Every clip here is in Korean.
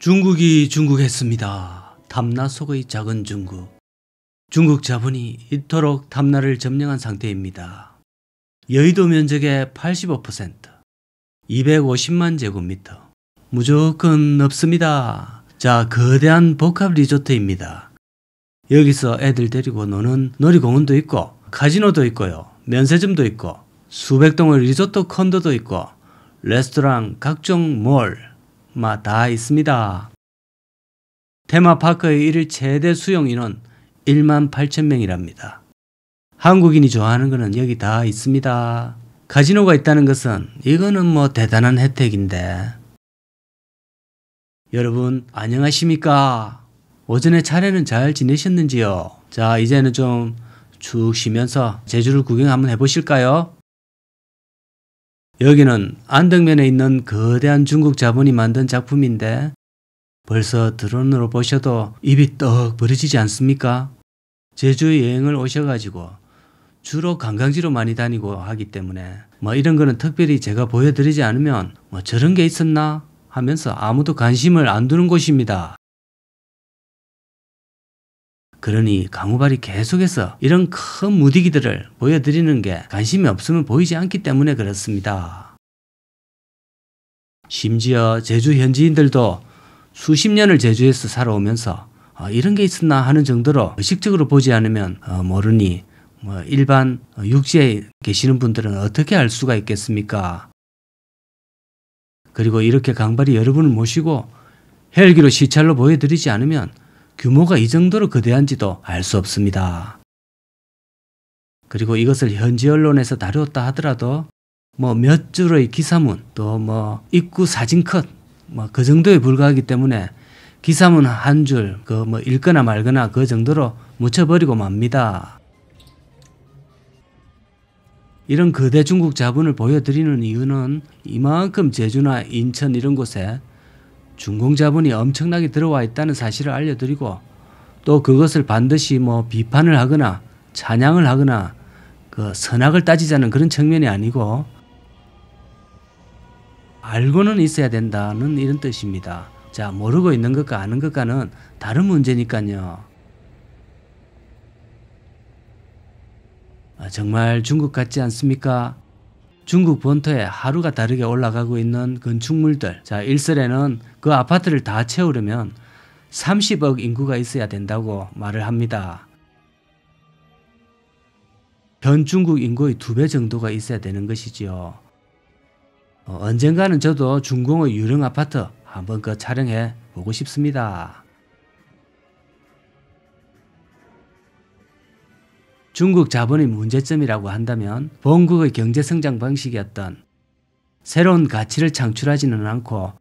중국이 중국했습니다. 탐나 속의 작은 중국. 중국 자본이 이토록 탐나를 점령한 상태입니다. 여의도 면적의 85%, 250만 제곱미터. 무조건 넓습니다. 자, 거대한 복합 리조트입니다. 여기서 애들 데리고 노는 놀이공원도 있고, 카지노도 있고요. 면세점도 있고, 수백 동의 리조트 콘도도 있고, 레스토랑, 각종 몰, 다 있습니다. 테마파크의 일일 최대 수용 인원 1만 8천 명이랍니다. 한국인이 좋아하는 거는 여기 다 있습니다. 카지노가 있다는 것은 이거는 대단한 혜택인데. 여러분 안녕하십니까? 오전에 차례는 잘 지내셨는지요? 자, 이제는 좀 쭉 쉬면서 제주를 구경 한번 해보실까요? 여기는 안덕면에 있는 거대한 중국 자본이 만든 작품인데 벌써 드론으로 보셔도 입이 떡 벌어지지 않습니까? 제주 여행을 오셔가지고 주로 관광지로 많이 다니고 하기 때문에 이런 거는 특별히 제가 보여드리지 않으면 저런 게 있었나 하면서 아무도 관심을 안 두는 곳입니다. 그러니 강우발이 계속해서 이런 큰 무디기들을 보여드리는 게 관심이 없으면 보이지 않기 때문에 그렇습니다. 심지어 제주 현지인들도 수십 년을 제주에서 살아오면서 이런 게 있었나 하는 정도로 의식적으로 보지 않으면 모르니 일반 육지에 계시는 분들은 어떻게 알 수가 있겠습니까? 그리고 이렇게 강발이 여러분을 모시고 헬기로 시찰로 보여드리지 않으면 규모가 이 정도로 거대한지도 알 수 없습니다. 그리고 이것을 현지 언론에서 다루었다 하더라도 몇 줄의 기사문 또 입구 사진 컷 그 정도에 불과하기 때문에 기사문 한 줄 읽거나 말거나 그 정도로 묻혀버리고 맙니다. 이런 거대 중국 자본을 보여드리는 이유는 이만큼 제주나 인천 이런 곳에 중공 자본이 엄청나게 들어와 있다는 사실을 알려드리고 또 그것을 반드시 비판을 하거나 찬양을 하거나 선악을 따지자는 그런 측면이 아니고 알고는 있어야 된다는 이런 뜻입니다. 자, 모르고 있는 것과 아는 것과는 다른 문제니까요. 정말 중국 같지 않습니까? 중국 본토에 하루가 다르게 올라가고 있는 건축물들. 자, 일설에는 그 아파트를 다 채우려면 30억 인구가 있어야 된다고 말을 합니다. 현 중국 인구의 2배 정도가 있어야 되는 것이지요. 언젠가는 저도 중공의 유령 아파트 한번 촬영해 보고 싶습니다. 중국 자본의 문제점이라고 한다면 본국의 경제성장 방식이었던 새로운 가치를 창출하지는 않고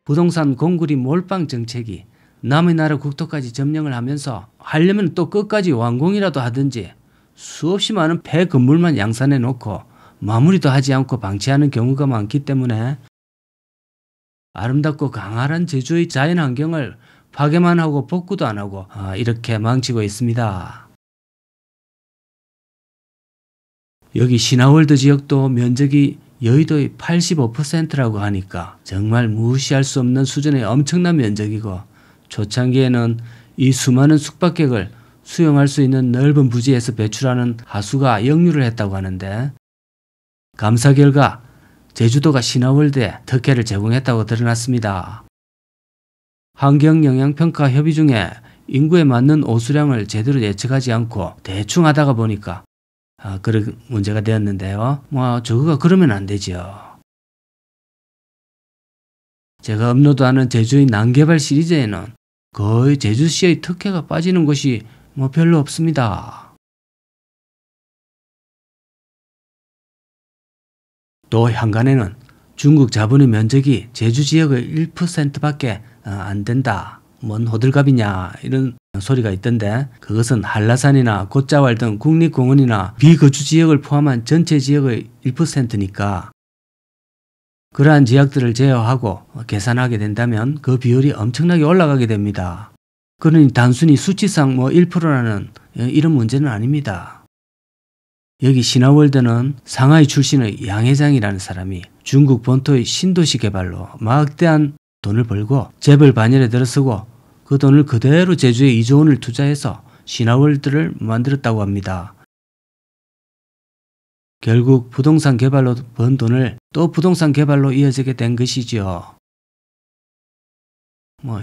부동산 공구리 몰빵 정책이 남의 나라 국토까지 점령을 하면서 하려면 또 끝까지 완공이라도 하든지 수없이 많은 폐 건물만 양산해 놓고 마무리도 하지 않고 방치하는 경우가 많기 때문에 아름답고 강활한 제주의 자연환경을 파괴만 하고 복구도 안 하고 이렇게 망치고 있습니다. 여기 신화월드 지역도 면적이 여의도의 85%라고 하니까 정말 무시할 수 없는 수준의 엄청난 면적이고 초창기에는 이 수많은 숙박객을 수용할 수 있는 넓은 부지에서 배출하는 하수가 역류를 했다고 하는데 감사 결과 제주도가 신화월드에 특혜를 제공했다고 드러났습니다. 환경영향평가 협의 중에 인구에 맞는 오수량을 제대로 예측하지 않고 대충 하다가 보니까 그런 문제가 되었는데요. 저거가 그러면 안 되죠. 제가 업로드하는 제주의 난개발 시리즈에는 거의 제주시의 특혜가 빠지는 곳이 별로 없습니다. 또 현관에는 중국 자본의 면적이 제주 지역의 1%밖에 안 된다. 뭔 호들갑이냐 이런 소리가 있던데 그것은 한라산이나 곶자왈 등 국립공원이나 비거주 지역을 포함한 전체 지역의 1%니까 그러한 지역들을 제어하고 계산하게 된다면 그 비율이 엄청나게 올라가게 됩니다. 그러니 단순히 수치상 1%라는 이런 문제는 아닙니다. 여기 신화월드는 상하이 출신의 양 회장이라는 사람이 중국 본토의 신도시 개발로 막대한 돈을 벌고 재벌 반열에 들어서고 그 돈을 그대로 제주에 2조 원을 투자해서 신화월드를 만들었다고 합니다. 결국 부동산 개발로 번 돈을 또 부동산 개발로 이어지게 된 것이지요.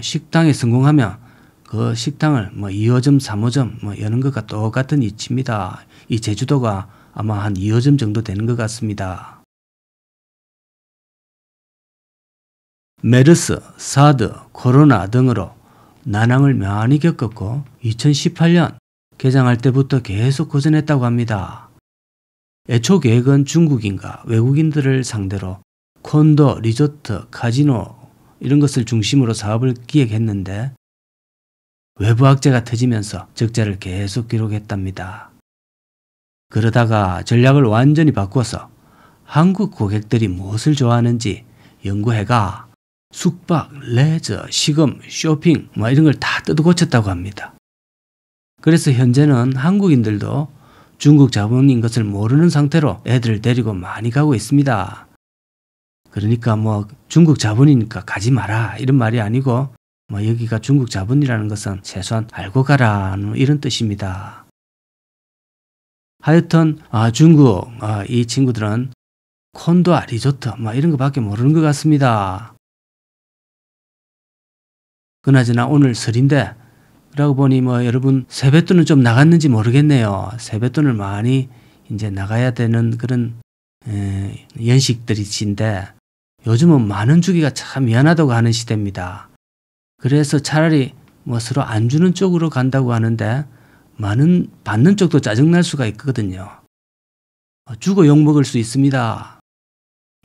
식당에 성공하면 그 식당을 2호점, 3호점 여는 것과 똑같은 이치입니다. 이 제주도가 아마 한 2호점 정도 되는 것 같습니다. 메르스, 사드, 코로나 등으로 난항을 많이 겪었고 2018년 개장할 때부터 계속 고전했다고 합니다. 애초 계획은 중국인과 외국인들을 상대로 콘도, 리조트, 카지노 이런 것을 중심으로 사업을 기획했는데 외부 악재가 터지면서 적자를 계속 기록했답니다. 그러다가 전략을 완전히 바꿔서 한국 고객들이 무엇을 좋아하는지 연구해가 숙박, 레저, 식음, 쇼핑 이런 걸 다 뜯어고쳤다고 합니다. 그래서 현재는 한국인들도 중국 자본인 것을 모르는 상태로 애들을 데리고 많이 가고 있습니다. 그러니까 중국 자본이니까 가지 마라 이런 말이 아니고 여기가 중국 자본이라는 것은 최소한 알고 가라는 이런 뜻입니다. 하여튼 중국 이 친구들은 콘도와 리조트 이런 것밖에 모르는 것 같습니다. 그나저나 오늘 설인데 그러고 보니 여러분 세뱃돈은 좀 나갔는지 모르겠네요. 세뱃돈을 많이 이제 나가야 되는 그런 연식들이신데 요즘은 만원 주기가 참 미안하다고 하는 시대입니다. 그래서 차라리 서로 안 주는 쪽으로 간다고 하는데 만원 받는 쪽도 짜증날 수가 있거든요. 주고 욕먹을 수 있습니다.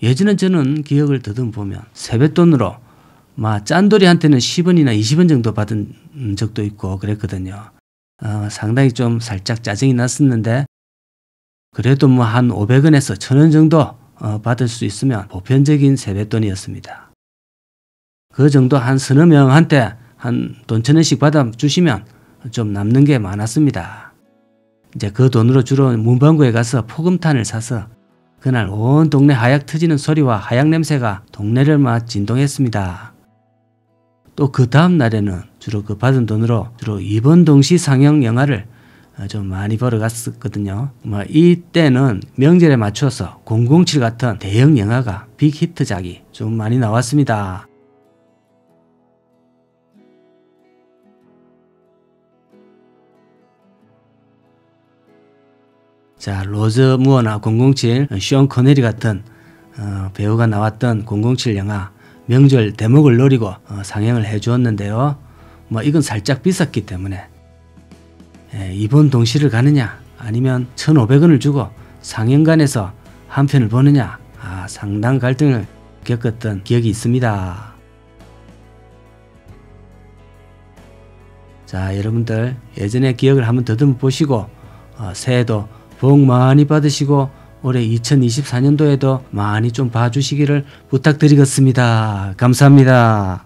예전에 저는 기억을 더듬보면 세뱃돈으로 짠돌이한테는 10원이나 20원 정도 받은 적도 있고 그랬거든요. 상당히 좀 살짝 짜증이 났었는데 그래도 한 500원에서 1000원 정도 받을 수 있으면 보편적인 세뱃돈이었습니다. 그 정도 한 서너 명한테 한 돈 1000원씩 받아주시면 좀 남는 게 많았습니다. 이제 그 돈으로 주로 문방구에 가서 포금탄을 사서 그날 온 동네 하약 터지는 소리와 하약 냄새가 동네를 진동했습니다. 또 그 다음 날에는 주로 그 받은 돈으로 주로 이번 동시 상영 영화를 좀 많이 보러 갔었거든요. 이때는 명절에 맞춰서 007 같은 대형 영화가 빅히트작이 좀 많이 나왔습니다. 자, 로저 무어나 007, 숀 코네리 같은 배우가 나왔던 007 영화 명절 대목을 노리고 상영을 해주었는데요. 이건 살짝 비쌌기 때문에 이번 동시를 가느냐 아니면 1,500원을 주고 상영관에서 한 편을 보느냐 상당 갈등을 겪었던 기억이 있습니다. 자, 여러분들 예전의 기억을 한번 더듬어 보시고 새해도 복 많이 받으시고 올해 2024년도에도 많이 좀 봐주시기를 부탁드리겠습니다. 감사합니다.